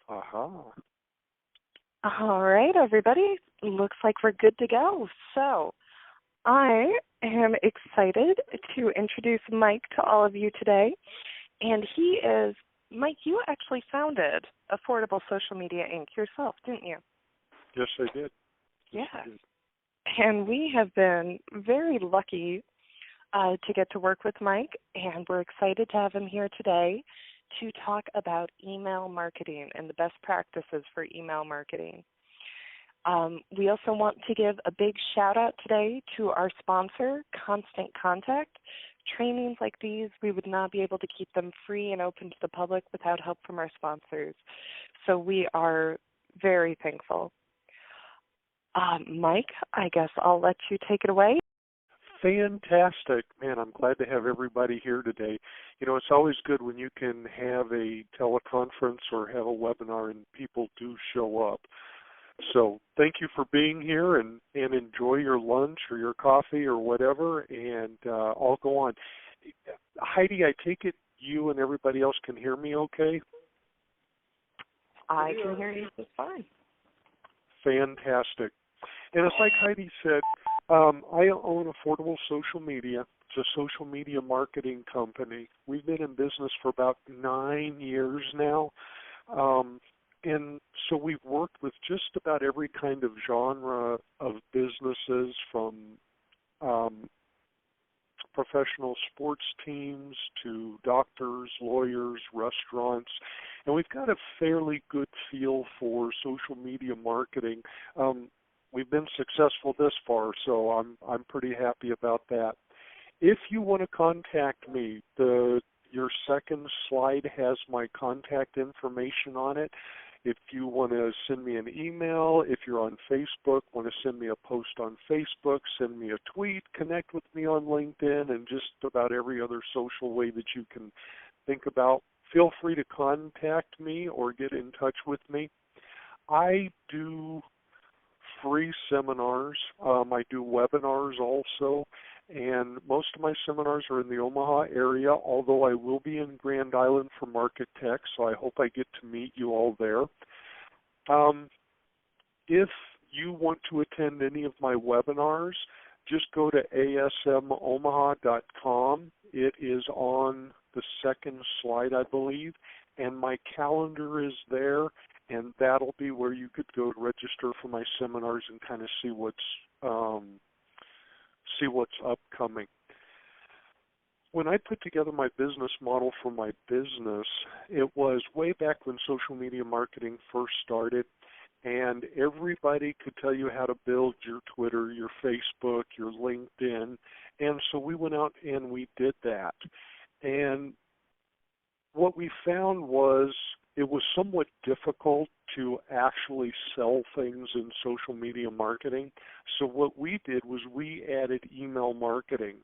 Aha. All right, everybody. Looks like we're good to go. So, I am excited to introduce Mike to all of you today. And he is, Mike, you actually founded Affordable Social Media Inc. yourself, didn't you? Yes, I did. Yes, I Yes. did. And we have been very lucky to get to work with Mike, and we're excited to have him here today to talk about email marketing and the best practices for email marketing. We also want to give a big shout out today to our sponsor, Constant Contact. Trainings like these, we would not be able to keep them free and open to the public without help from our sponsors. So we are very thankful. Mike, I guess I'll let you take it away. Fantastic. Man, I'm glad to have everybody here today. You know, it's always good when you can have a teleconference or have a webinar and people do show up. So thank you for being here and enjoy your lunch or your coffee or whatever, and I'll go on. Heidi, I take it you and everybody else can hear me okay? I can hear you just fine. Fantastic. And it's like Heidi said, I own Affordable Social Media. It's a social media marketing company. We've been in business for about 9 years now. And so we've worked with just about every kind of genre of businesses, from professional sports teams to doctors, lawyers, restaurants, and we've got a fairly good feel for social media marketing. We've been successful this far, so I'm pretty happy about that. If you want to contact me, your second slide has my contact information on it. If you want to send me an email, if you're on Facebook, want to send me a post on Facebook, send me a tweet, connect with me on LinkedIn, and just about every other social way that you can think about, feel free to contact me or get in touch with me. I do free seminars. I do webinars also, and most of my seminars are in the Omaha area, although I will be in Grand Island for Market Tech, so I hope I get to meet you all there. If you want to attend any of my webinars, just go to asmomaha.com. It is on the second slide, I believe, and my calendar is there, and that'll be where you could go to register for my seminars and kind of see what's upcoming. When I put together my business model for my business, it was way back when social media marketing first started, and everybody could tell you how to build your Twitter, your Facebook, your LinkedIn, and so we went out and we did that. And what we found was it was somewhat difficult to actually sell things in social media marketing. So what we did was we added email marketing.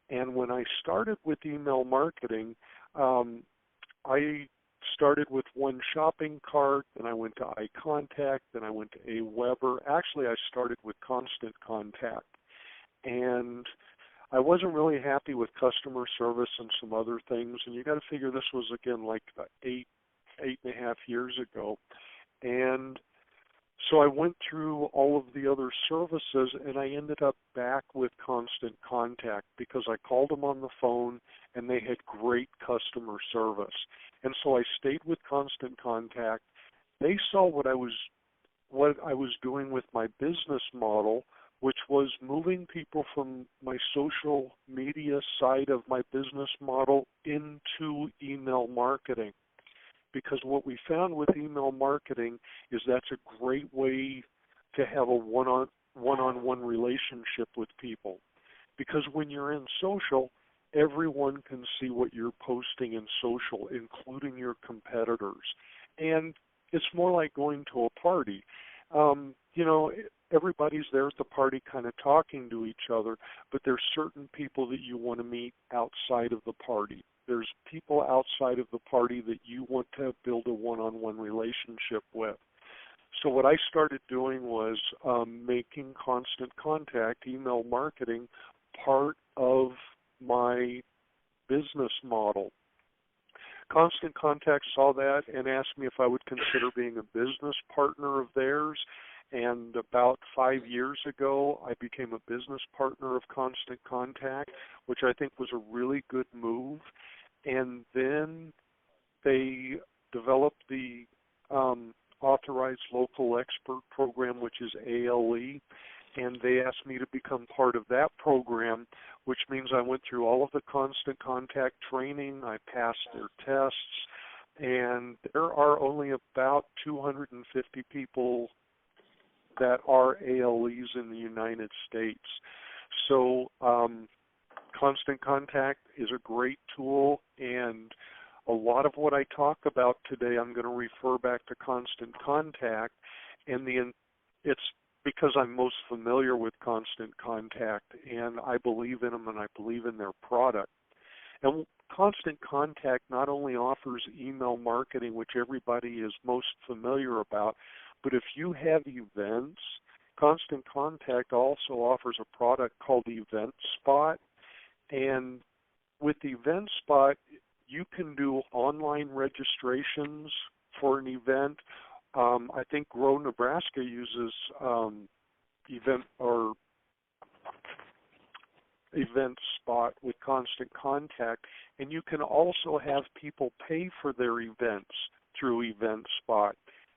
And when I started with email marketing, I started with one shopping cart, then I went to iContact, then I went to Aweber. Actually, I started with Constant Contact. And I wasn't really happy with customer service and some other things. And you got to figure this was, again, like 8.5 years ago. And so I went through all of the other services, and I ended up back with Constant Contact because I called them on the phone, and they had great customer service. And so I stayed with Constant Contact. They saw what I was doing with my business model, which was moving people from my social media side of my business model into email marketing. Because what we found with email marketing is that's a great way to have a one-on-one relationship with people. Because when you're in social, everyone can see what you're posting in social, including your competitors. And it's more like going to a party. Everybody's there at the party kind of talking to each other, but there's certain people that you want to meet outside of the party. There's people outside of the party that you want to build a one-on-one relationship with. So what I started doing was making Constant Contact, email marketing, part of my business model. Constant Contact saw that and asked me if I would consider being a business partner of theirs. And about 5 years ago, I became a business partner of Constant Contact, which I think was a really good move. And then they developed the Authorized Local Expert Program, which is ALE, and they asked me to become part of that program, which means I went through all of the Constant Contact training, I passed their tests, and there are only about 250 people that are ALEs in the United States. So Constant Contact is a great tool, and a lot of what I talk about today, I'm going to refer back to Constant Contact, and it's because I'm most familiar with Constant Contact, and I believe in them, and I believe in their product. And Constant Contact not only offers email marketing, which everybody is most familiar about, but if you have events, Constant Contact also offers a product called Event Spot, and with Event Spot, you can do online registrations for an event. I think Grow Nebraska uses Event Spot with Constant Contact, and you can also have people pay for their events through Event Spot.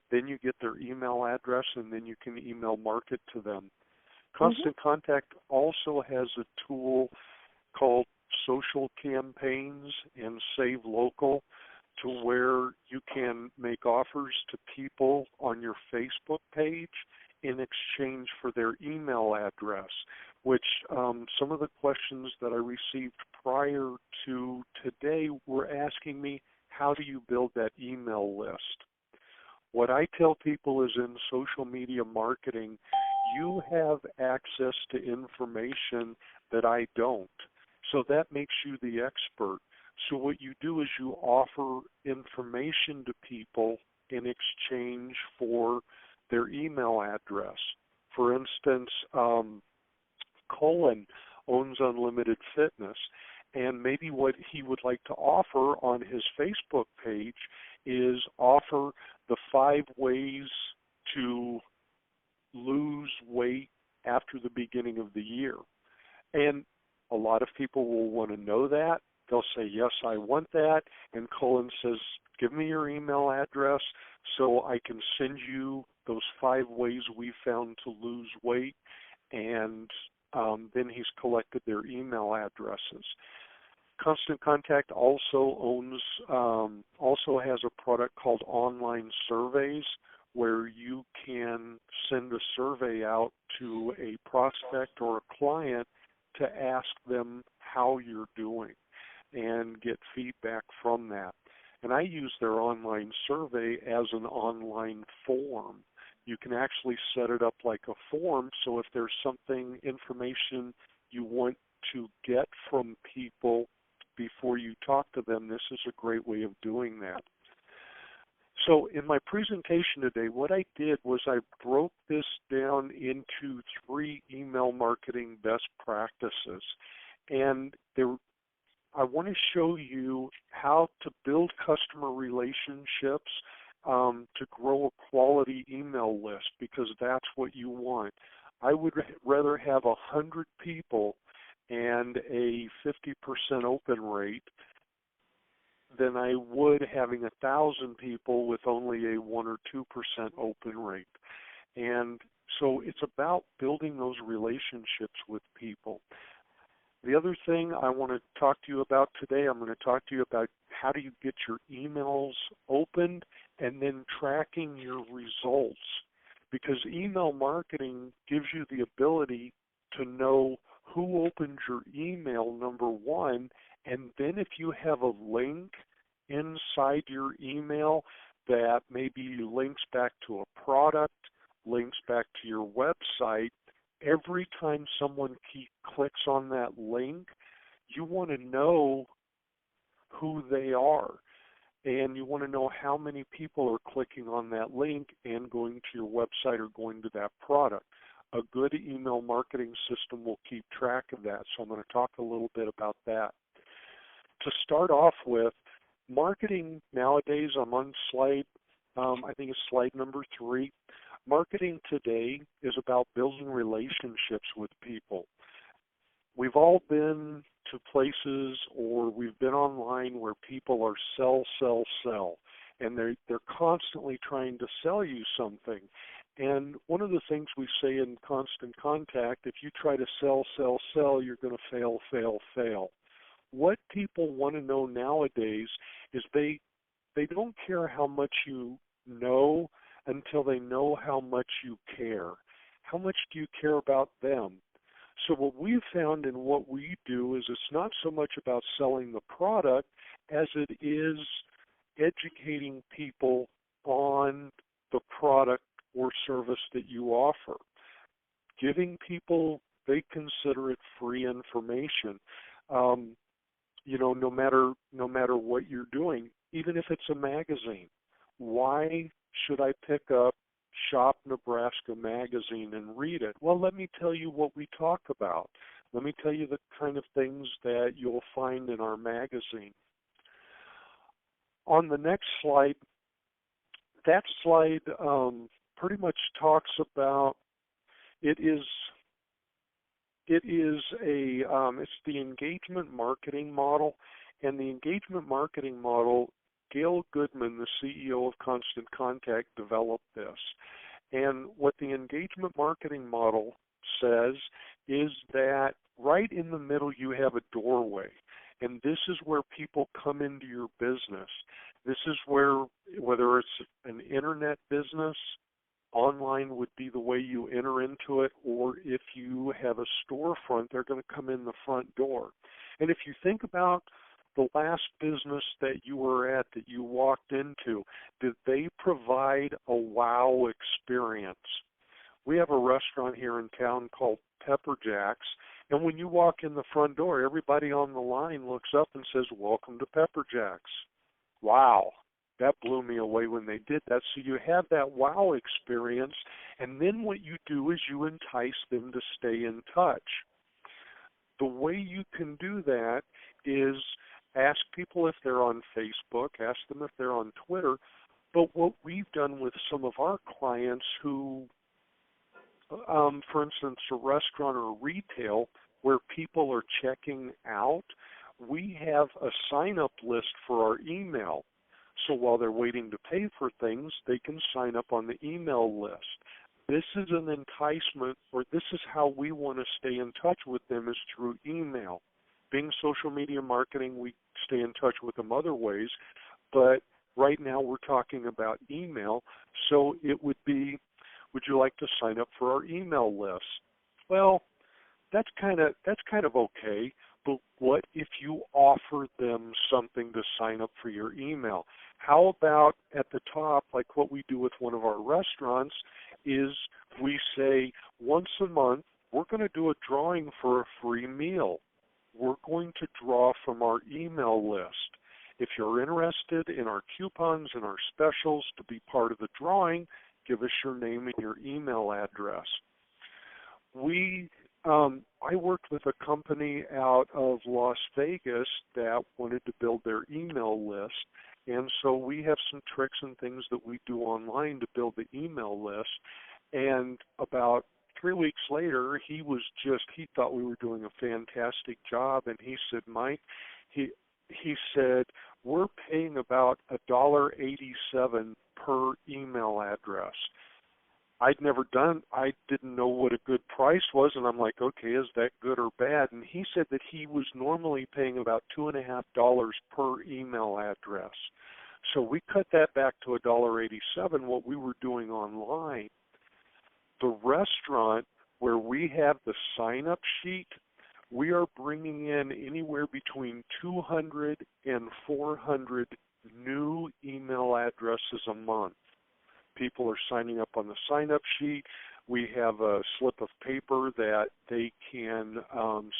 Then you get their email address, and then you can email market to them. Constant Contact also has a tool called Social Campaigns and Save Local, to where you can make offers to people on your Facebook page in exchange for their email address, which some of the questions that I received prior to today were asking me, how do you build that email list? What I tell people is in social media marketing, you have access to information that I don't. So that makes you the expert. So what you do is you offer information to people in exchange for their email address. For instance, Colin owns Unlimited Fitness, and maybe what he would like to offer on his Facebook page is offer the 5 ways to lose weight after the beginning of the year. And a lot of people will want to know that. They'll say, yes, I want that. And Colin says, give me your email address so I can send you those 5 ways we found to lose weight. And then he's collected their email addresses. Constant Contact also has a product called Online Surveys, where you can send a survey out to a prospect or a client to ask them how you're doing and get feedback from that. And I use their online survey as an online form. You can actually set it up like a form, so if there's information you want to get from people before you talk to them, this is a great way of doing that. So in my presentation today, what I did was I broke this down into 3 email marketing best practices. And I want to show you how to build customer relationships to grow a quality email list, because that's what you want. I would rather have 100 people and a 50% open rate than I would having 1,000 people with only a 1 or 2% open rate. And so it's about building those relationships with people. The other thing I want to talk to you about today, I'm going to talk to you about how do you get your emails opened and then tracking your results. Because email marketing gives you the ability to know who opened your email, number one, and then if you have a link inside your email that maybe links back to a product, links back to your website, every time someone clicks on that link, you want to know who they are. And you want to know how many people are clicking on that link and going to your website or going to that product. A good email marketing system will keep track of that. So I'm going to talk a little bit about that. To start off with, Marketing nowadays, I'm on I think it's slide number 3. Marketing today is about building relationships with people. We've all been to places or we've been online where people are sell, sell, sell, and they're constantly trying to sell you something. And one of the things we say in Constant Contact, if you try to sell, sell, sell, you're going to fail, fail, fail. What people want to know nowadays is they don't care how much you know until they know how much you care. How much do you care about them? So what we've found in what we do is it's not so much about selling the product as it is educating people on the product or service that you offer. Giving people, they consider it free information. No matter what you're doing, even if it's a magazine, why should I pick up Shop Nebraska magazine and read it? Well, let me tell you what we talk about. Let me tell you the kind of things that you'll find in our magazine. On the next slide, that slide pretty much talks about it's the engagement marketing model, and the engagement marketing model, Gail Goodman, the CEO of Constant Contact, developed this. And what the engagement marketing model says is that right in the middle you have a doorway, and this is where people come into your business. This is where, whether it's an internet business, online would be the way you enter into it, or if you have a storefront, they're going to come in the front door. And if you think about the last business that you were at, that you walked into, did they provide a wow experience? We have a restaurant here in town called Pepper Jack's, and when you walk in the front door, everybody on the line looks up and says, "Welcome to Pepper Jack's." Wow. That blew me away when they did that. So you have that wow experience, and then what you do is you entice them to stay in touch. The way you can do that is ask people if they're on Facebook, ask them if they're on Twitter. But what we've done with some of our clients who, for instance, a restaurant or retail where people are checking out, we have a sign-up list for our email. So while they're waiting to pay for things, they can sign up on the email list. This is an enticement, or this is how we want to stay in touch with them, is through email. Being social media marketing, we stay in touch with them other ways, but right now we're talking about email. So it would be, would you like to sign up for our email list? Well, that's kind of okay. But what if you offer them something to sign up for your email? How about at the top, like what we do with one of our restaurants, is we say once a month we're going to do a drawing for a free meal. We're going to draw from our email list. If you're interested in our coupons and our specials to be part of the drawing, give us your name and your email address. I worked with a company out of Las Vegas that wanted to build their email list, and so we have some tricks and things that we do online to build the email list. And about 3 weeks later, he thought we were doing a fantastic job, and he said, "Mike," he said, "we're paying about $1.87 per email address." I didn't know what a good price was, and I'm like, okay, is that good or bad? And he said that he was normally paying about $2.50 per email address. So we cut that back to $1.87, what we were doing online. The restaurant where we have the sign-up sheet, we are bringing in anywhere between 200 and 400 new email addresses a month. People are signing up on the sign-up sheet. We have a slip of paper that they can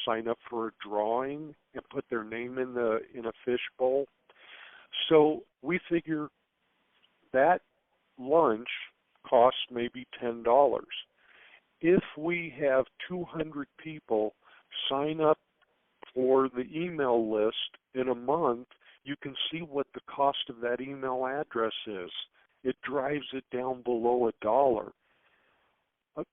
sign up for a drawing and put their name in a fishbowl. So we figure that lunch costs maybe $10. If we have 200 people sign up for the email list in a month, You can see what the cost of that email address is. It drives it down below $1.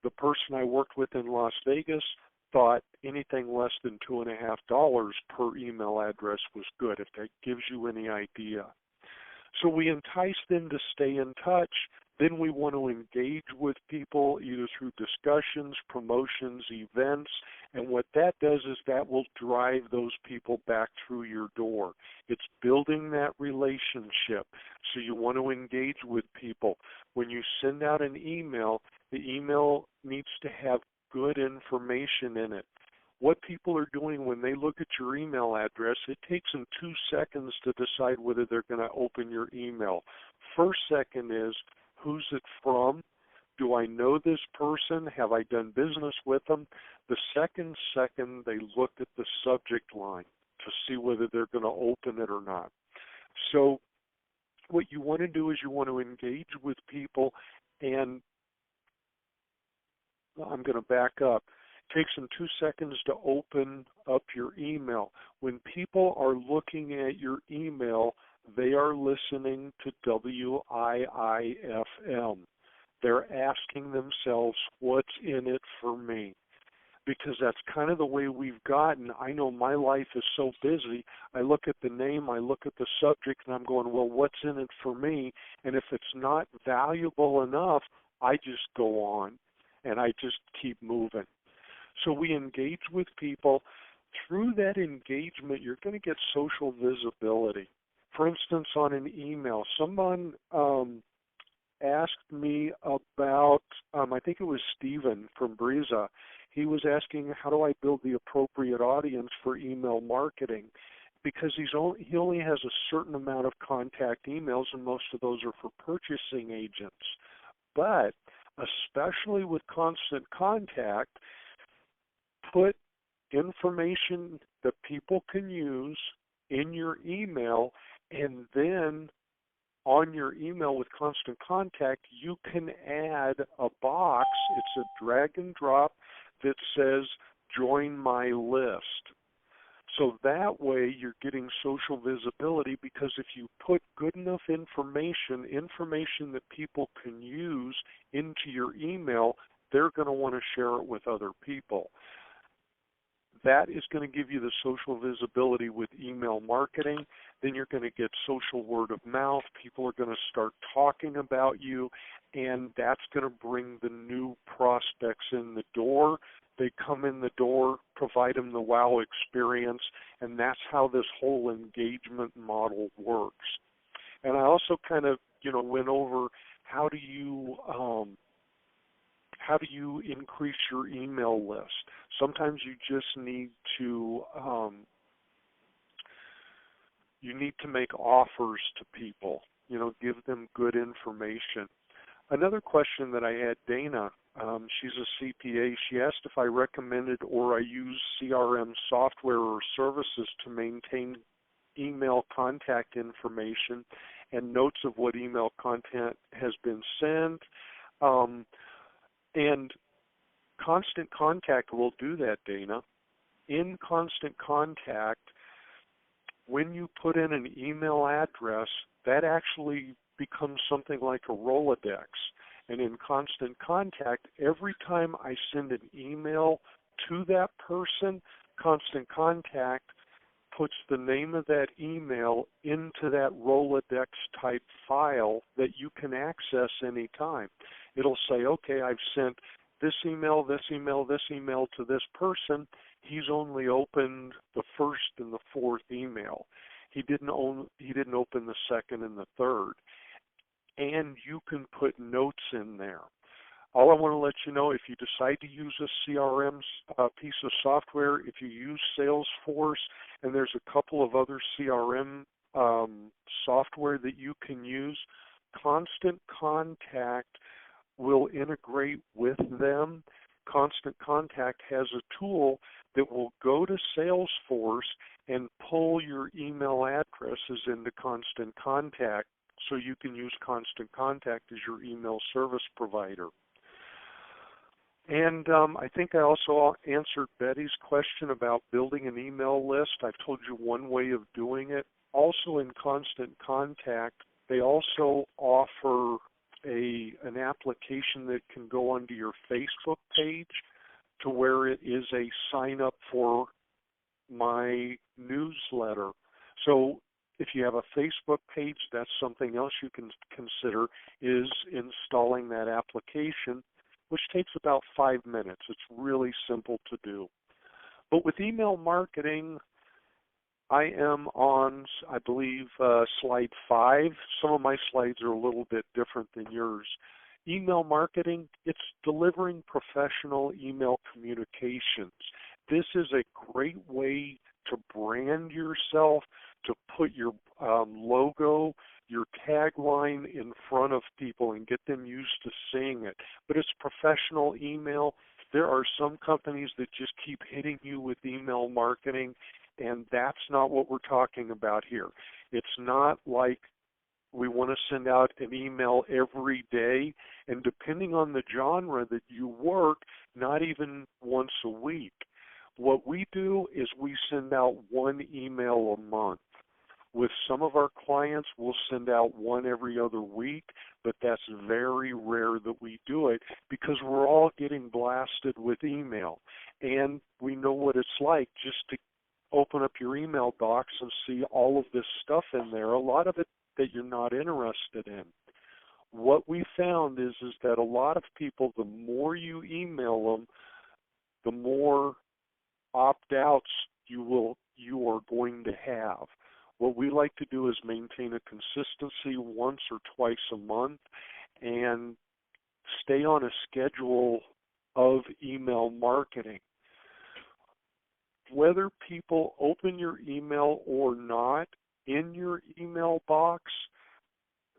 The person I worked with in Las Vegas thought anything less than $2.50 per email address was good, if that gives you any idea. So we entice them to stay in touch. Then we want to engage with people either through discussions, promotions, events, and what that does is that will drive those people back through your door. It's building that relationship. So you want to engage with people. When you send out an email, the email needs to have good information in it. What people are doing when they look at your email address, it takes them 2 seconds to decide whether they're going to open your email. First second is, who's it from? Do I know this person? Have I done business with them? The second, they look at the subject line to see whether they're going to open it or not. So what you want to do is you want to engage with people, and I'm going to back up. It takes them 2 seconds to open up your email. When people are looking at your email, they are listening to WIIFM. They're asking themselves, what's in it for me? Because that's kind of the way we've gotten. I know my life is so busy. I look at the name, I look at the subject, and I'm going, well, what's in it for me? And if it's not valuable enough, I just go on, and I just keep moving. So we engage with people. Through that engagement, you're going to get social visibility. For instance, on an email, someone asked me about, I think it was Stephen from Breeza. He was asking, how do I build the appropriate audience for email marketing? Because he only has a certain amount of contact emails, and most of those are for purchasing agents. But especially with Constant Contact, put information that people can use in your email, and then on your email with Constant Contact, you can add a box. It's a drag and drop that says, join my list. So that way you're getting social visibility, because if you put good enough information that people can use into your email, they're going to want to share it with other people. That is going to give you the social visibility with email marketing. Then you're going to get social word of mouth. People are going to start talking about you, and that's going to bring the new prospects in the door. They come in the door, provide them the wow experience, and that's how this whole engagement model works. And I also kind of, went over how do you increase your email list. Sometimes you just need to make offers to people, give them good information. Another question that I had, Dana, she's a CPA, she asked if I recommended or I use CRM software or services to maintain email contact information and notes of what email content has been sent. And Constant Contact will do that, Dana. In Constant Contact, when you put in an email address, that actually becomes something like a Rolodex. And in Constant Contact, every time I send an email to that person, Constant Contact puts the name of that email into that Rolodex type file that you can access anytime. It'll say, okay, I've sent this email, this email, this email to this person. He's only opened the first and the fourth email. He didn't open the second and the third. And you can put notes in there. All I want to let you know, if you decide to use a CRM piece of software, if you use Salesforce, and there's a couple of other CRM software that you can use, Constant Contact will integrate with them. Constant Contact has a tool that will go to Salesforce and pull your email addresses into Constant Contact, so you can use Constant Contact as your email service provider. And I think I also answered Betty's question about building an email list. I've told you one way of doing it. also in Constant Contact, they also offer an application that can go onto your Facebook page to where it is a sign up for my newsletter. So if you have a Facebook page, that's something else you can consider, is installing that application, which takes about 5 minutes. It's really simple to do. But with email marketing, I am on, I believe, slide 5. Some of my slides are a little bit different than yours. Email marketing, it's delivering professional email communications. This is a great way to brand yourself, to put your logo, your tagline in front of people and get them used to seeing it. But it's professional email. There are some companies that just keep hitting you with email marketing, and that's not what we're talking about here. It's not like we want to send out an email every day, and depending on the genre that you work, not even once a week. What we do is we send out one email a month. With some of our clients, we'll send out one every other week, but that's very rare that we do it because we're all getting blasted with email. And we know what it's like just to open up your email box and see all of this stuff in there, a lot of it that you're not interested in. What we found is that a lot of people, the more you email them, the more opt-outs you are going to have. What we like to do is maintain a consistency once or twice a month and stay on a schedule of email marketing. Whether people open your email or not, in your email box,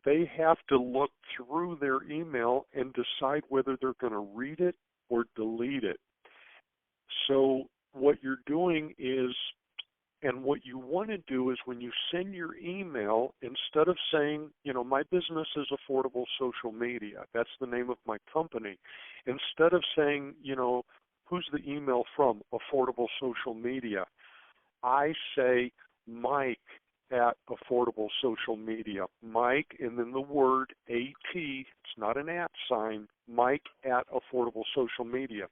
they have to look through their email and decide whether they're going to read it or delete it. So what you're doing is, and what you want to do is when you send your email, instead of saying, my business is Affordable Social Media, that's the name of my company, instead of saying, who's the email from, Affordable Social Media, I say Mike at Affordable Social Media. Mike, and then the word AT, it's not an at sign, Mike at Affordable Social Media.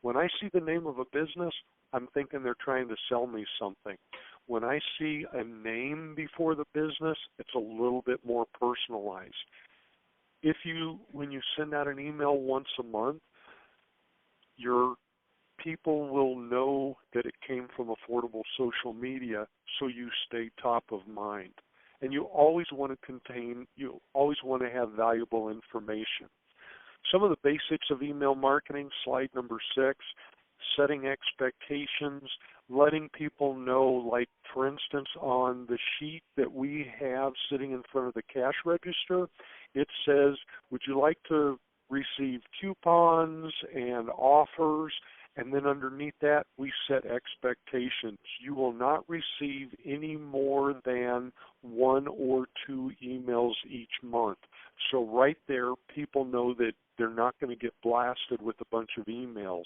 When I see the name of a business, I'm thinking they're trying to sell me something. When I see a name before the business, it's a little bit more personalized. When you send out an email once a month, your people will know that it came from Affordable Social Media, so you stay top of mind. And you always want to have valuable information. Some of the basics of email marketing, slide number 6, setting expectations, letting people know, like for instance on the sheet that we have sitting in front of the cash register, it says, would you like to receive coupons and offers? And then underneath that, we set expectations. You will not receive any more than 1 or 2 emails each month. So right there, people know that they're not going to get blasted with a bunch of emails.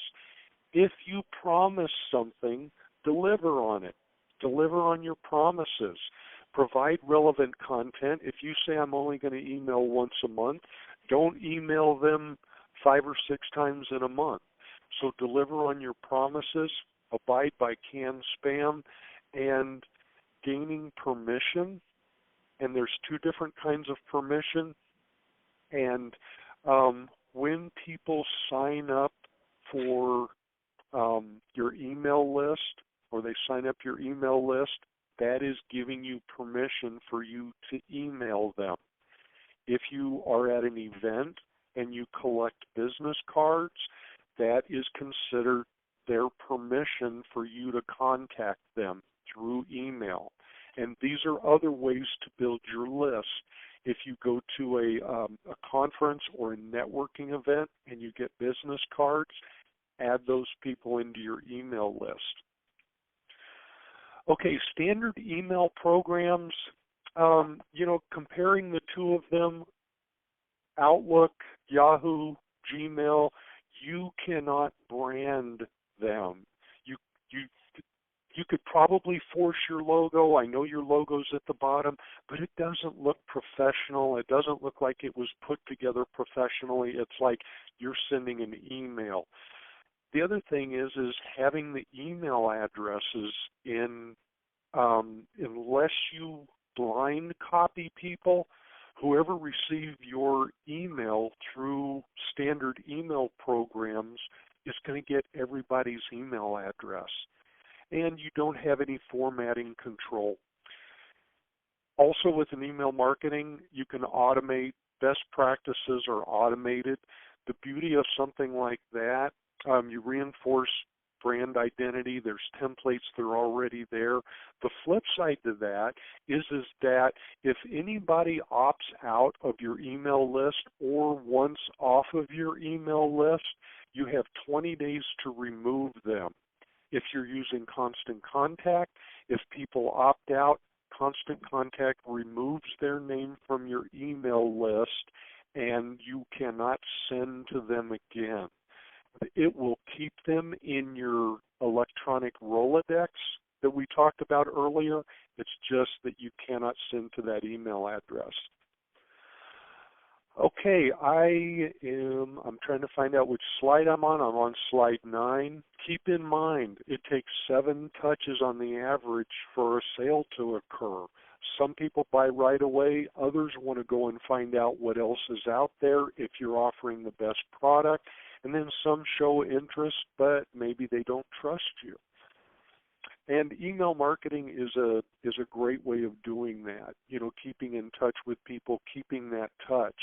If you promise something, deliver on it. Deliver on your promises. Provide relevant content. If you say I'm only going to email once a month, don't email them 5 or 6 times in a month. So deliver on your promises, abide by canned spam, and gaining permission. And there's 2 different kinds of permission. And when people sign up for your email list, or they sign up your email list, that is giving you permission for you to email them. If you are at an event and you collect business cards, that is considered their permission for you to contact them through email. And these are other ways to build your list. If you go to a conference or a networking event and you get business cards, add those people into your email list. Okay, standard email programs, comparing the 2 of them, Outlook, Yahoo, Gmail, you cannot brand them. You could probably force your logo. I know your logo's at the bottom, but it doesn't look professional. It doesn't look like it was put together professionally. It's like you're sending an email. The other thing is having the email addresses in, unless you blind copy people, whoever received your email through standard email programs is going to get everybody's email address. And you don't have any formatting control. Also, with an email marketing, you can automate. Best practices are automated. The beauty of something like that, you reinforce brand identity. There's templates that are already there. The flip side to that is that if anybody opts out of your email list or wants off of your email list, you have 20 days to remove them. If you're using Constant Contact, if people opt out, Constant Contact removes their name from your email list and you cannot send to them again. It will keep them in your electronic Rolodex that we talked about earlier. It's just that you cannot send to that email address. Okay, I'm trying to find out which slide I'm on. I'm on slide 9. Keep in mind, it takes 7 touches on the average for a sale to occur. Some people buy right away. Others want to go and find out what else is out there if you're offering the best product. And then some show interest, but maybe they don't trust you. And email marketing is a great way of doing that, keeping in touch with people, keeping that touch.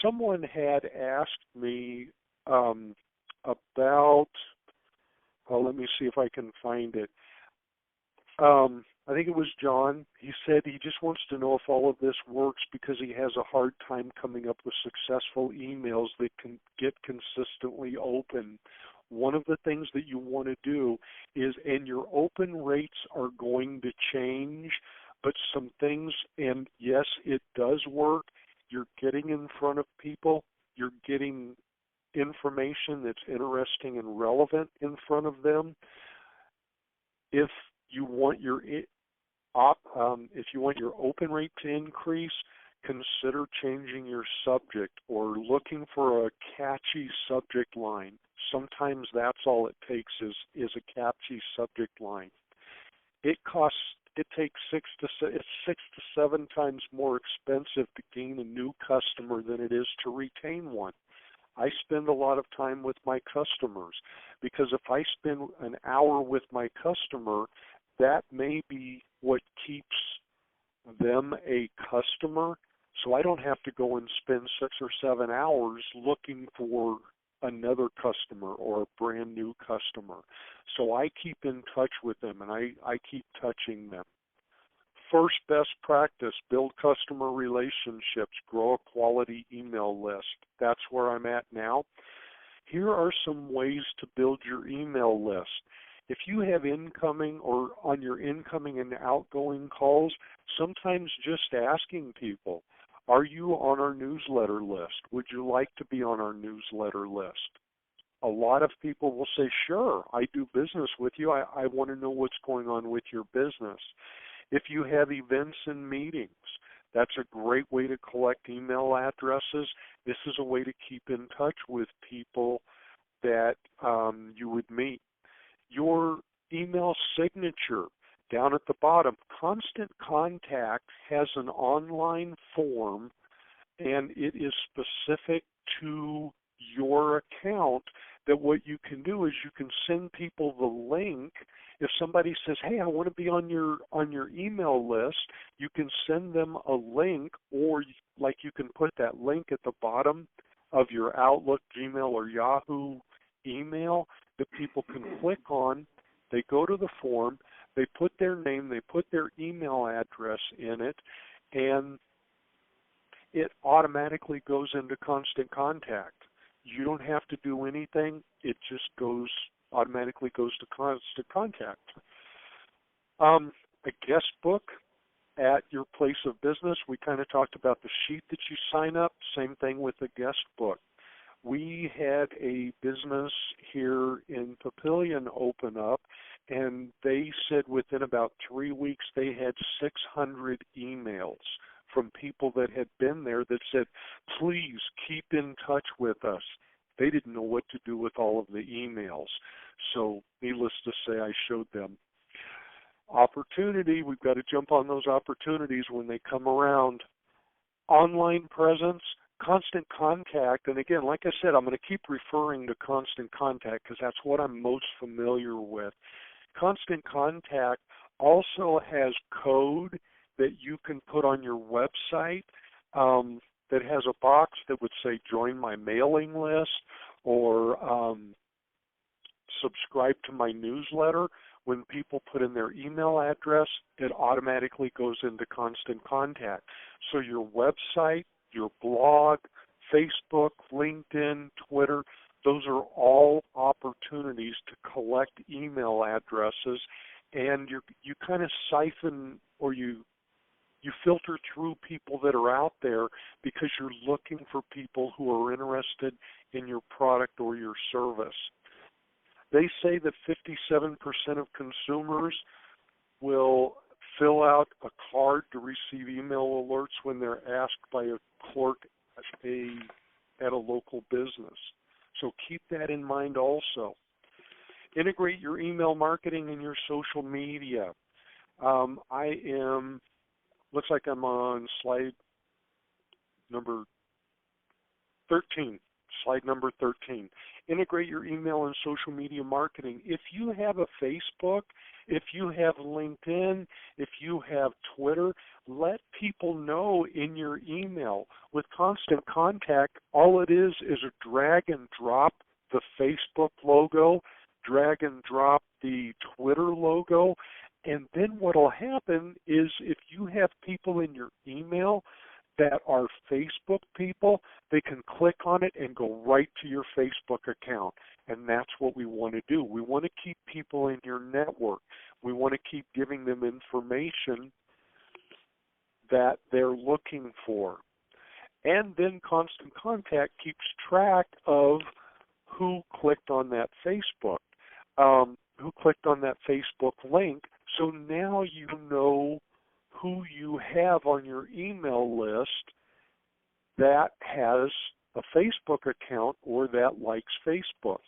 Someone had asked me about, let me see if I can find it. I think it was John. He said he just wants to know if all of this works because he has a hard time coming up with successful emails that can get consistently open. One of the things that you want to do is, and your open rates are going to change, but some things, and yes, it does work. You're getting in front of people. You're getting information that's interesting and relevant in front of them. If you want your open rate to increase, consider changing your subject or looking for a catchy subject line. Sometimes that's all it takes is a catchy subject line. It takes 6 to 7 times more expensive to gain a new customer than it is to retain one. I spend a lot of time with my customers because if I spend an hour with my customer, that may be what keeps them a customer. So I don't have to go and spend 6 or 7 hours looking for another customer or a brand new customer. So I keep in touch with them and I keep touching them. First best practice, build customer relationships, grow a quality email list. That's where I'm at now. Here are some ways to build your email list. If you have incoming or on your incoming and outgoing calls, sometimes just asking people, are you on our newsletter list? Would you like to be on our newsletter list? A lot of people will say, sure, I do business with you. I want to know what's going on with your business. If you have events and meetings, that's a great way to collect email addresses. This is a way to keep in touch with people that you would meet. Your email signature down at the bottom, Constant Contact has an online form, and it is specific to your account that what you can do is you can send people the link. If somebody says, hey, I want to be on your email list, you can send them a link, or like you can put that link at the bottom of your Outlook, Gmail, or Yahoo email that people can click on. They go to the form, they put their name, they put their email address in it, and it automatically goes into Constant Contact. You don't have to do anything. It just automatically goes to Constant Contact. A guest book at your place of business. We kind of talked about the sheet that you sign up. Same thing with a guest book. We had a business here in Papillion open up, and they said within about 3 weeks they had 600 emails from people that had been there that said, please keep in touch with us. They didn't know what to do with all of the emails. So needless to say, I showed them. Opportunity, we've got to jump on those opportunities when they come around. Online presence, constant contact, and again, like I said, I'm going to keep referring to constant contact because that's what I'm most familiar with. Constant contact also has code that you can put on your website that has a box that would say join my mailing list or subscribe to my newsletter. When people put in their email address, it automatically goes into constant contact. So your website, your blog, Facebook, LinkedIn, Twitter, those are all opportunities to collect email addresses, and you kind of siphon or you filter through people that are out there because you're looking for people who are interested in your product or your service. They say that 57% of consumers will fill out a card to receive email alerts when they're asked by a clerk at a local business. So keep that in mind also. Integrate your email marketing in your social media. Looks like I'm on slide number 13. Slide number 13. Integrate your email and social media marketing. If you have a Facebook, if you have LinkedIn, if you have Twitter, let people know in your email. With constant contact, all it is a drag and drop the Facebook logo, drag and drop the Twitter logo, and then what will happen is if you have people in your email that are Facebook people, they can click on it and go right to your Facebook account. And that's what we want to do. We want to keep people in your network. We want to keep giving them information that they're looking for. And then Constant Contact keeps track of who clicked on that Facebook, who clicked on that Facebook link. So now you know who you have on your email list that has a Facebook account or that likes Facebook.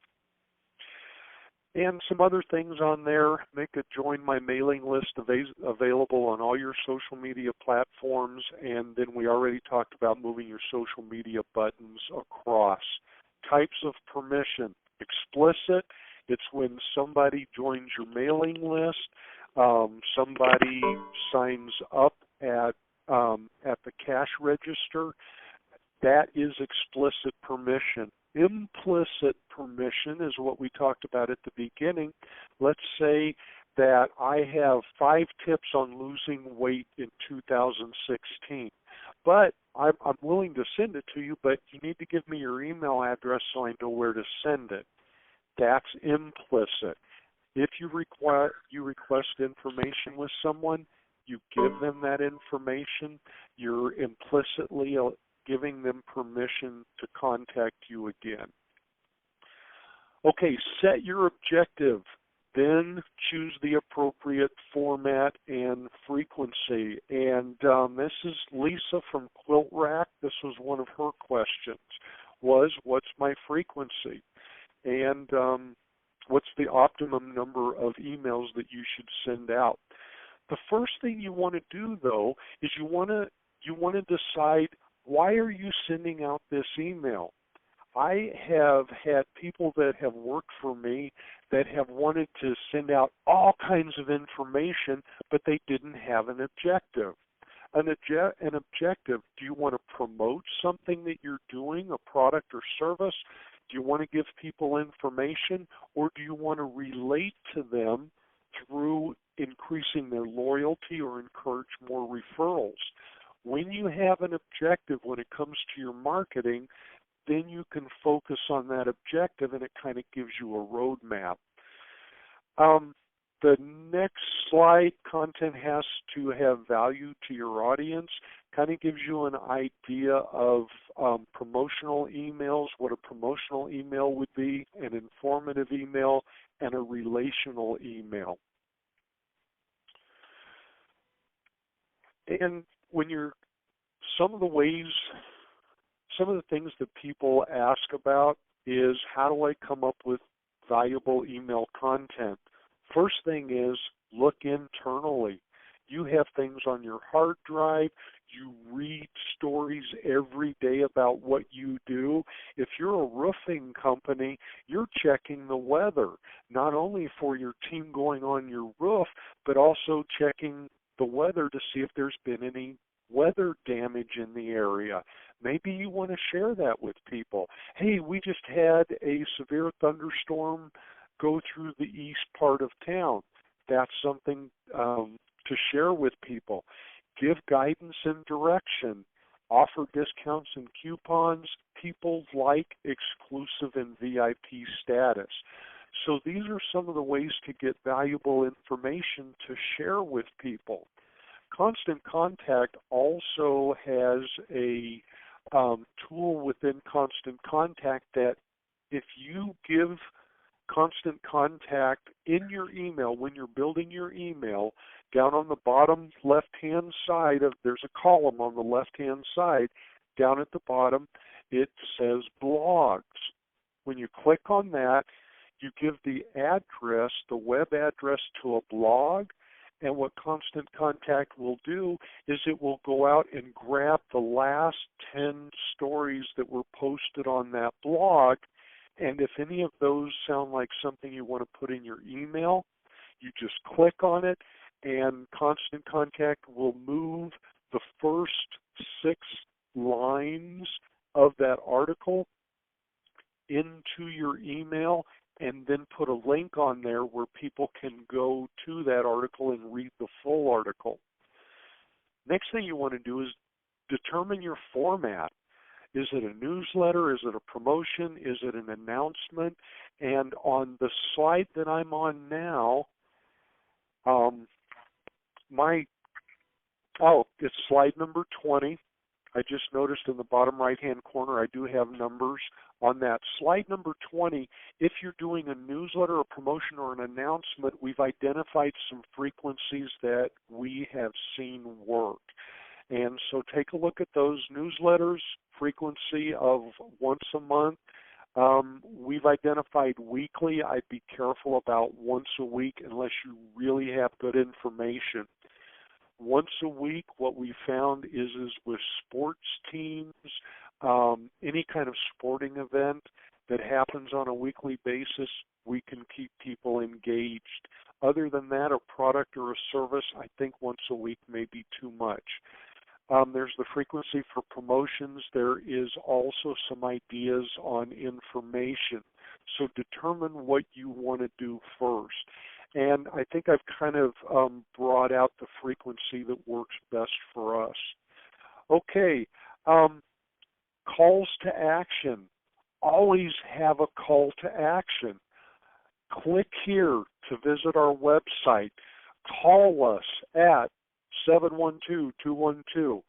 And some other things on there, make a join my mailing list available on all your social media platforms, and then we already talked about moving your social media buttons across. Types of permission. Explicit, it's when somebody joins your mailing list, somebody signs up at the cash register. That is explicit permission. Implicit permission is what we talked about at the beginning. Let's say that I have 5 tips on losing weight in 2016, but I'm willing to send it to you, but you need to give me your email address so I know where to send it. That's implicit. If you request information with someone, you give them that information. You're implicitly giving them permission to contact you again. Okay, set your objective. Then choose the appropriate format and frequency. And this is Lisa from Quilt Rack. This was one of her questions, what's my frequency? And what's the optimum number of emails that you should send out? The first thing you want to do, though, is you want to decide, why are you sending out this email? I have had people that have worked for me that have wanted to send out all kinds of information, but they didn't have an objective. An objective, do you want to promote something that you're doing, a product or service? Do you want to give people information, or do you want to relate to them through increasing their loyalty or encourage more referrals? When you have an objective when it comes to your marketing, then you can focus on that objective, and it kind of gives you a roadmap. The next slide, content has to have value to your audience. Kind of gives you an idea of promotional emails, what a promotional email would be, an informative email, and a relational email. And when you're, some of the things that people ask about is, how do I come up with valuable email content? First thing is, look internally. You have things on your hard drive. You read stories every day about what you do. If you're a roofing company, you're checking the weather, not only for your team going on your roof, but also checking the weather to see if there's been any weather damage in the area. Maybe you want to share that with people. Hey, we just had a severe thunderstorm go through the east part of town. That's something to share with people. Give guidance and direction. Offer discounts and coupons. People like exclusive and VIP status. So these are some of the ways to get valuable information to share with people. Constant Contact also has a tool within Constant Contact that if you give Constant Contact in your email, when you're building your email, down on the bottom left-hand side, there's a column on the left-hand side. Down at the bottom, it says blogs. When you click on that, you give the address, the web address to a blog, and what Constant Contact will do is it will go out and grab the last 10 stories that were posted on that blog, and if any of those sound like something you want to put in your email, you just click on it, and Constant Contact will move the first 6 lines of that article into your email, and then put a link on there where people can go to that article and read the full article. Next thing you want to do is determine your format. Is it a newsletter? Is it a promotion? Is it an announcement? And on the slide that I'm on now, it's slide number 20. I just noticed in the bottom right-hand corner I do have numbers on that. Slide number 20, if you're doing a newsletter, a promotion, or an announcement, we've identified some frequencies that we have seen work. And so take a look at those newsletters, frequency of once a month. We've identified weekly. I'd be careful about once a week unless you really have good information. Once a week, what we found is with sports teams, any kind of sporting event that happens on a weekly basis, we can keep people engaged. Other than that, a product or a service, I think once a week may be too much. There's the frequency for promotions. There is also some ideas on information. So determine what you want to do first. And I think I've kind of brought out the frequency that works best for us. Okay, calls to action. Always have a call to action. Click here to visit our website. Call us at 712-212.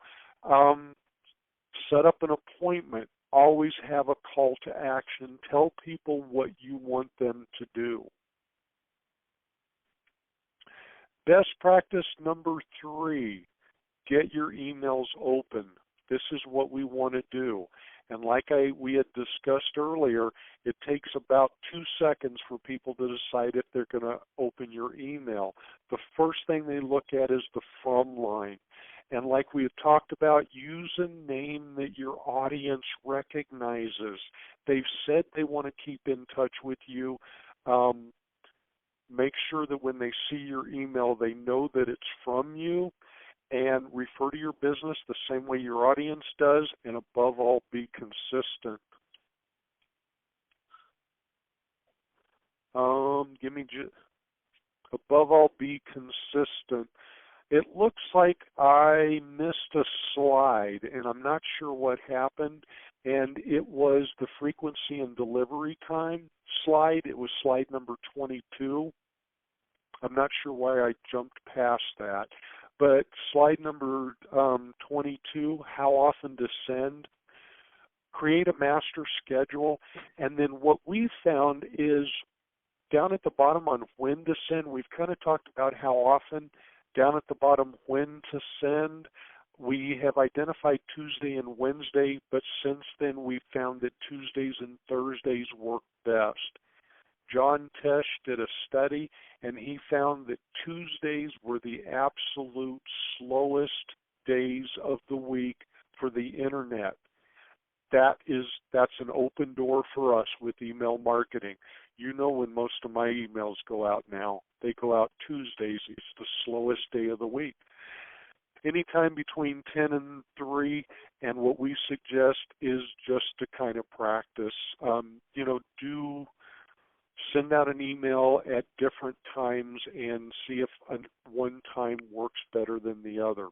Set up an appointment. Always have a call to action. Tell people what you want them to do. Best practice number 3, get your emails open. This is what we want to do. And like we had discussed earlier, it takes about 2 seconds for people to decide if they're going to open your email. The first thing they look at is the from line. And like we had talked about, use a name that your audience recognizes. They've said they want to keep in touch with you. Make sure that when they see your email, they know that it's from you, and refer to your business the same way your audience does, and above all, be consistent. Above all, be consistent. It looks like I missed a slide, and I'm not sure what happened, and it was the frequency and delivery time slide. It was slide number 22. I'm not sure why I jumped past that, but slide number 22, how often to send. Create a master schedule, and then what we found is down at the bottom on when to send, we've kind of talked about how often. Down at the bottom, when to send, we have identified Tuesday and Wednesday, but since then we've found that Tuesdays and Thursdays work best. John Tesh did a study, and he found that Tuesdays were the absolute slowest days of the week for the internet. That's an open door for us with email marketing. You know, when most of my emails go out now, they go out Tuesdays. It's the slowest day of the week. Anytime between 10 and 3, and what we suggest is just to kind of practice. Do send out an email at different times and see if one time works better than the other.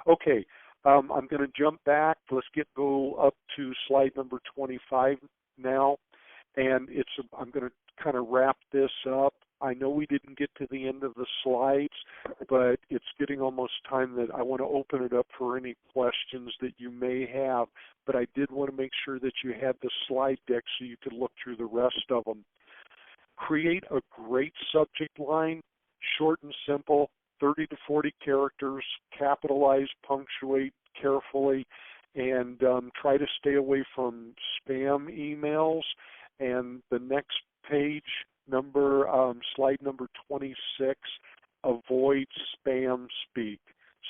Okay, I'm going to jump back. Let's go up to slide number 25 now, and I'm going to kind of wrap this up. I know we didn't get to the end of the slides, but it's getting almost time that I want to open it up for any questions that you may have, but I did want to make sure that you had the slide deck so you could look through the rest of them. Create a great subject line, short and simple, 30 to 40 characters, capitalize, punctuate carefully, and try to stay away from spam emails. And the next page, slide number 26, avoid spam speak.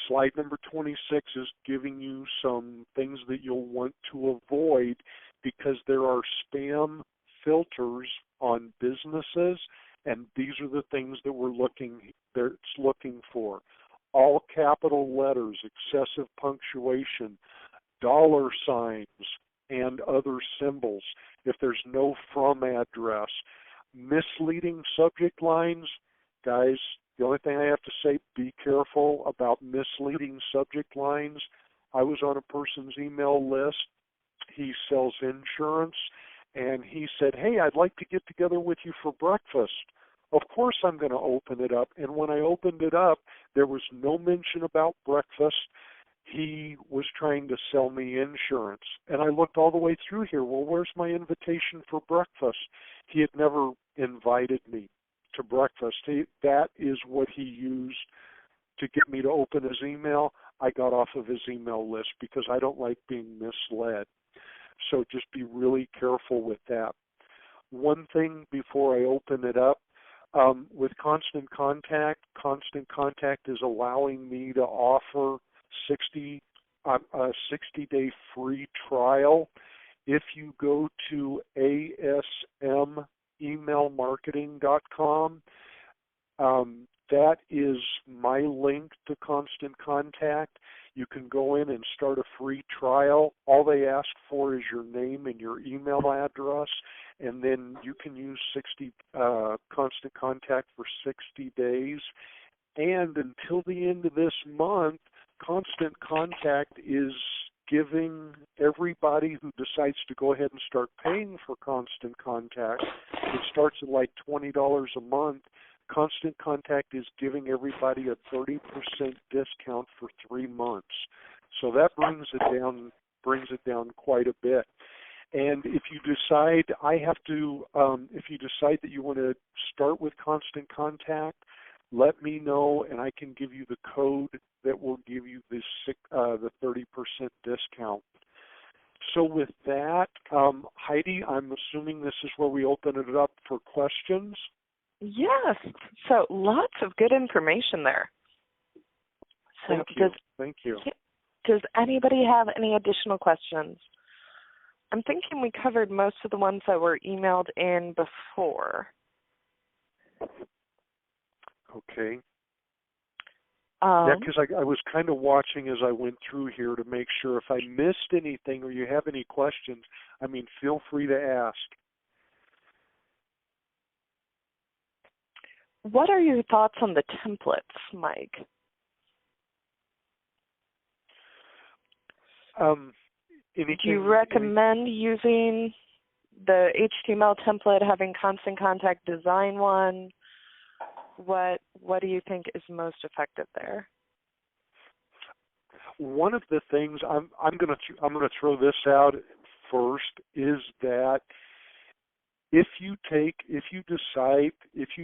Slide number 26 is giving you some things that you'll want to avoid because there are spam filters on businesses, and these are the things that it's looking for. All capital letters, excessive punctuation, dollar signs, and other symbols. If there's no from address, misleading subject lines, guys, the only thing I have to say, be careful about misleading subject lines. I was on a person's email list. He sells insurance, and he said, hey, I'd like to get together with you for breakfast. Of course I'm going to open it up. And when I opened it up, there was no mention about breakfast. He was trying to sell me insurance. And I looked all the way through here. Well, where's my invitation for breakfast? He had never invited me to breakfast. That is what he used to get me to open his email. I got off of his email list because I don't like being misled. So just be really careful with that. One thing before I open it up, with Constant Contact is allowing me to offer a 60-day free if you go to asmemailmarketing.com. That is my link to Constant Contact. You can go in and start a free trial. All they ask for is your name and your email address, and then you can use Constant Contact for 60 days. And until the end of this month, Constant Contact is giving everybody who decides to go ahead and start paying for Constant Contact, it starts at like $20 a month. Constant Contact is giving everybody a 30% discount for 3 months. So that brings it down quite a bit. And if you decide if you decide that you want to start with Constant Contact, let me know, and I can give you the code that will give you the 30% discount. So with that, Heidi, I'm assuming this is where we open it up for questions. Yes. So lots of good information there. So Thank you. Does anybody have any additional questions? I'm thinking we covered most of the ones that were emailed in before. Okay. Because I was kind of watching as I went through here to make sure if I missed anything or you have any questions, feel free to ask. What are your thoughts on the templates, Mike? Do you recommend using the HTML template, having Constant Contact design one? What do you think is most effective there? one of the things I'm going to throw this out first is that if you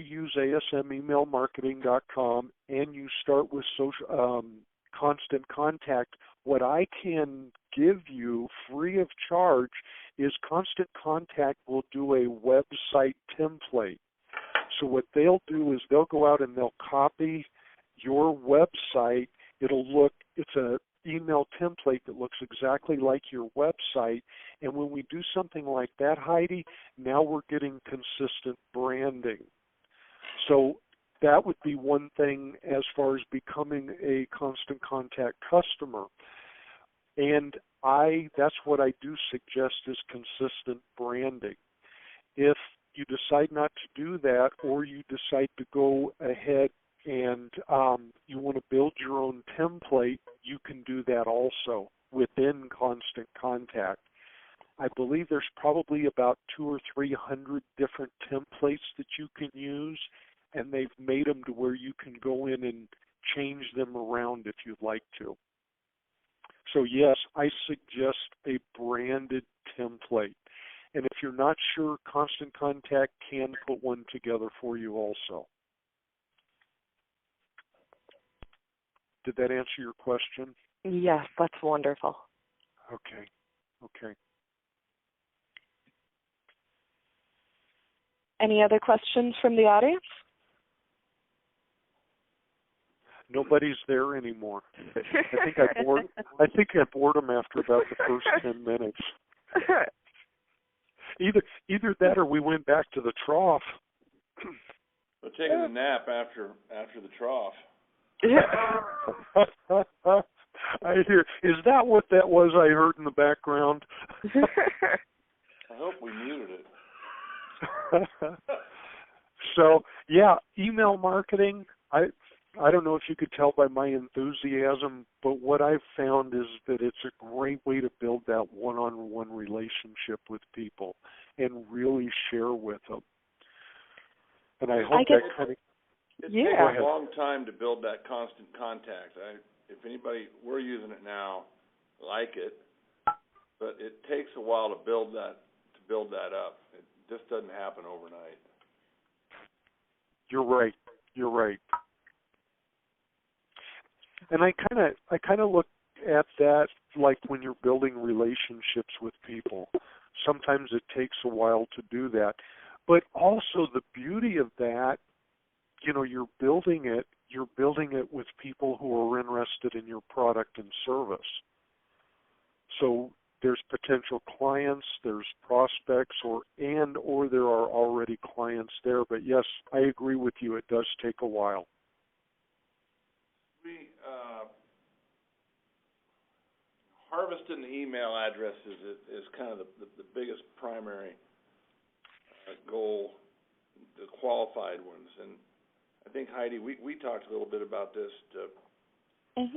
use asmemailmarketing.com and you start with Constant Contact, what I can give you free of charge is Constant Contact will do a website template. So what they'll do is they'll go out and they'll copy your website. It's a email template that looks exactly like your website. And when we do something like that, Heidi, now we're getting consistent branding. So that would be one thing as far as becoming a Constant Contact customer. And that's what I do suggest is consistent branding. If you decide not to do that, or you decide to go ahead and you want to build your own template, you can do that also within Constant Contact. I believe there's probably about 200 or 300 different templates that you can use, and they've made them to where you can go in and change them around if you'd like to. So yes, I suggest a branded template. And if you're not sure, Constant Contact can put one together for you also. Did that answer your question? Yes, that's wonderful. Okay. Any other questions from the audience? Nobody's there anymore. I think I bored them after about the first 10 minutes. Either that or we went back to the trough. We're taking a nap after the trough. I hear. Is that what that was I heard in the background? I hope we muted it. So, yeah, email marketing, I don't know if you could tell by my enthusiasm, but what I've found is that it's a great way to build that one-on-one relationship with people and really share with them. And I hope that kind of... It takes a long time to build that Constant Contact. If anybody, we're using it now, like it, but it takes a while to build that up. It just doesn't happen overnight. You're right. And I kind of look at that like when you're building relationships with people. Sometimes it takes a while to do that. But also the beauty of that, you're building it with people who are interested in your product and service. So there's potential clients, there's prospects, or there are already clients there. But yes, I agree with you. It does take a while. Harvesting the email addresses is kind of the biggest primary goal, the qualified ones. And I think, Heidi, we talked a little bit about this. I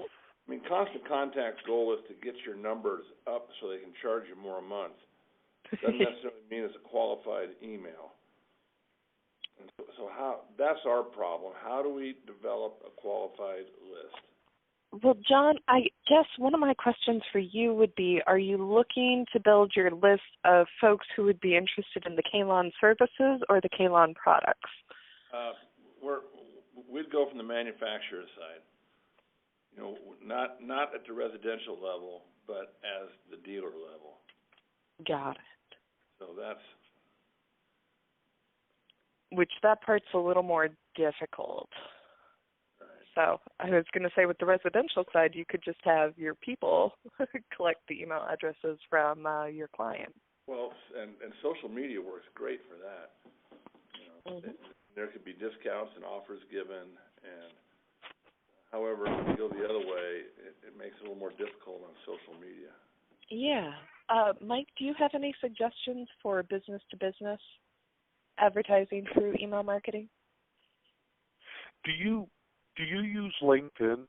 mean, Constant Contact's goal is to get your numbers up so they can charge you more a month. Doesn't necessarily mean it's a qualified email. And so that's our problem. How do we develop a qualified list? Well, John, I guess one of my questions for you would be, are you looking to build your list of folks who would be interested in the Kalon services or the Kalon products? We'd go from the manufacturer side. Not at the residential level, but as the dealer level. Got it. So that's... Which that part's a little more difficult. So I was going to say with the residential side, you could just have your people collect the email addresses from your client. Well, and social media works great for that. There could be discounts and offers given, and however, if you go the other way, it makes it a little more difficult on social media. Yeah. Mike, do you have any suggestions for business-to-business advertising through email marketing? Do you use LinkedIn?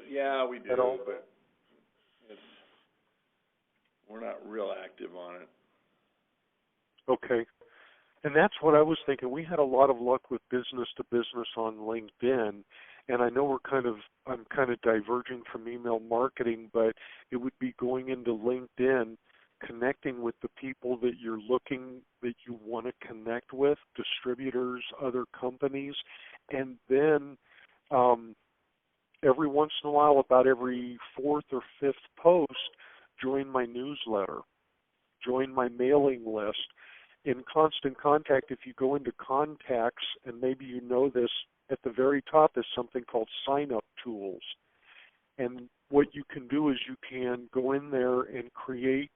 Yeah, we do, at all? But we're not real active on it. Okay. And that's what I was thinking. We had a lot of luck with business to business on LinkedIn, and I know I'm kind of diverging from email marketing, but it would be going into LinkedIn, connecting with the people that you want to connect with, distributors, other companies, and then every once in a while, about every fourth or fifth post, join my newsletter, join my mailing list. In Constant Contact, if you go into contacts, and maybe you know this, at the very top is something called sign-up tools. And what you can do is you can go in there and create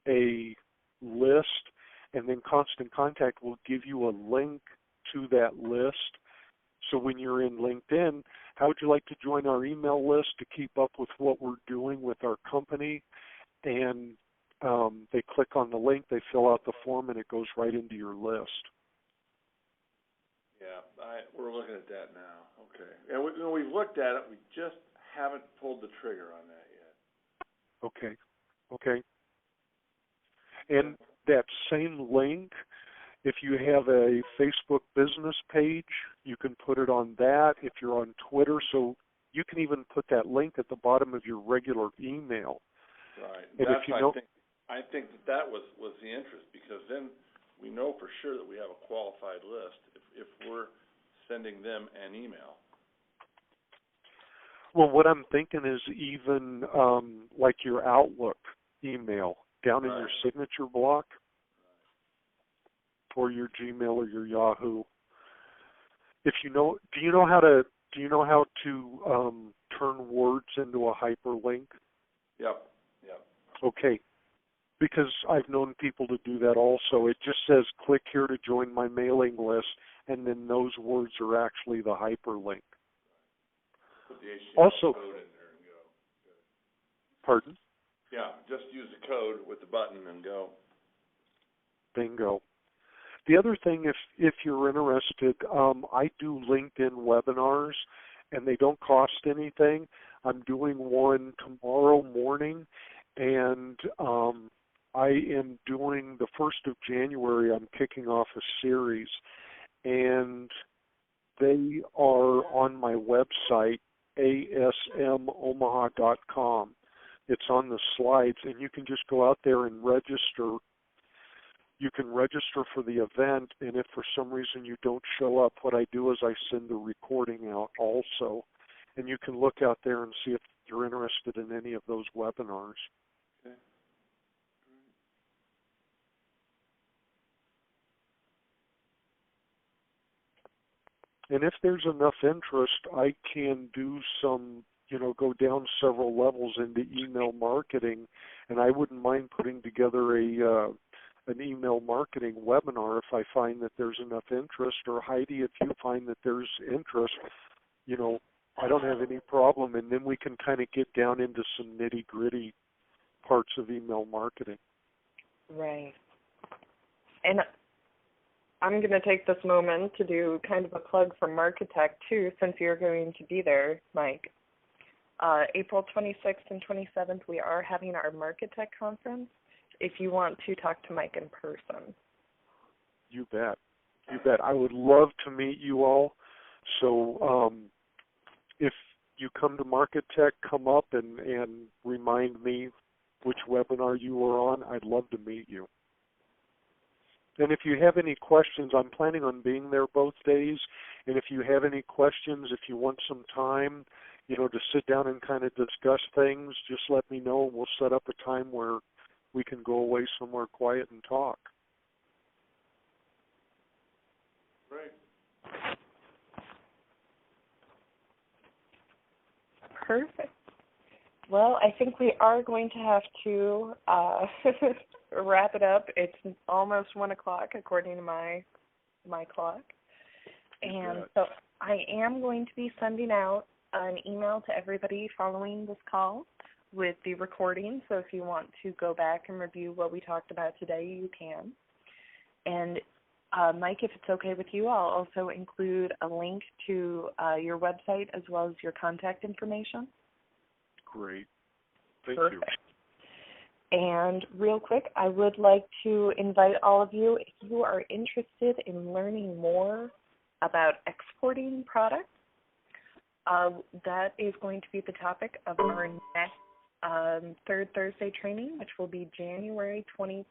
a list, and then Constant Contact will give you a link to that list. So when you're in LinkedIn, how would you like to join our email list to keep up with what we're doing with our company? And they click on the link, they fill out the form, and it goes right into your list. Yeah, we're looking at that now. Okay. And we've looked at it. We just haven't pulled the trigger on that yet. Okay. And that same link, if you have a Facebook business page, you can put it on that. If you're on Twitter, so you can even put that link at the bottom of your regular email. Right. And that's if you I think that was the interest, because then we know for sure that we have a qualified list if we're sending them an email. Well, what I'm thinking is even like your Outlook email down in your signature block, or your Gmail or your Yahoo. If you know, do you know how to turn words into a hyperlink? Yep. Okay. Because I've known people to do that also. It just says, click here to join my mailing list, and then those words are actually the hyperlink. Put the HTML also, code in there and go. Good. Pardon? Yeah, just use the code with the button and go. Bingo. The other thing, if you're interested, I do LinkedIn webinars, and they don't cost anything. I'm doing one tomorrow morning, and I am doing the 1st of January. I'm kicking off a series, and they are on my website, asmomaha.com. It's on the slides, and you can just go out there and register. You can register for the event, and if for some reason you don't show up, what I do is I send the recording out also, and you can look out there and see if you're interested in any of those webinars. Okay. And if there's enough interest, I can do some, go down several levels into email marketing, and I wouldn't mind putting together an email marketing webinar if I find that there's enough interest, or Heidi, if you find that there's interest, I don't have any problem, and then we can kind of get down into some nitty-gritty parts of email marketing. Right. And I'm going to take this moment to do kind of a plug for Marketech, too, since you're going to be there, Mike. April 26th and 27th, we are having our Marketech conference, if you want to talk to Mike in person. You bet. I would love to meet you all. So if you come to Marketech, come up and remind me which webinar you were on. I'd love to meet you. And if you have any questions, I'm planning on being there both days. And if you have any questions, if you want some time, to sit down and kind of discuss things, just let me know, and we'll set up a time where we can go away somewhere quiet and talk. Great. Perfect. Well, I think we are going to have to wrap it up. It's almost 1 o'clock according to my clock. And so I am going to be sending out an email to everybody following this call with the recording. So if you want to go back and review what we talked about today, you can. And Mike, if it's okay with you, I'll also include a link to your website as well as your contact information. Great. Thank Perfect. you. And real quick, I would like to invite all of you, if you are interested in learning more about exporting products, That is going to be the topic of our next third Thursday training, which will be January 21st.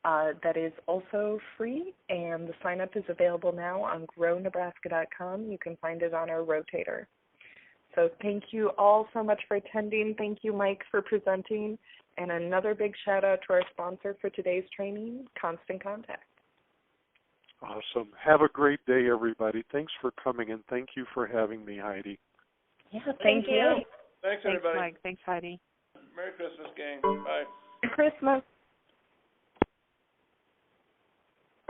That is also free, and the sign-up is available now on grownebraska.com. You can find it on our rotator. So thank you all so much for attending. Thank you, Mike, for presenting. And another big shout-out to our sponsor for today's training, Constant Contact. Awesome. Have a great day, everybody. Thanks for coming, and thank you for having me, Heidi. Yeah, thank you. Thanks, everybody. Thanks, Mike. Thanks, Heidi. Merry Christmas, gang. Bye. Merry Christmas.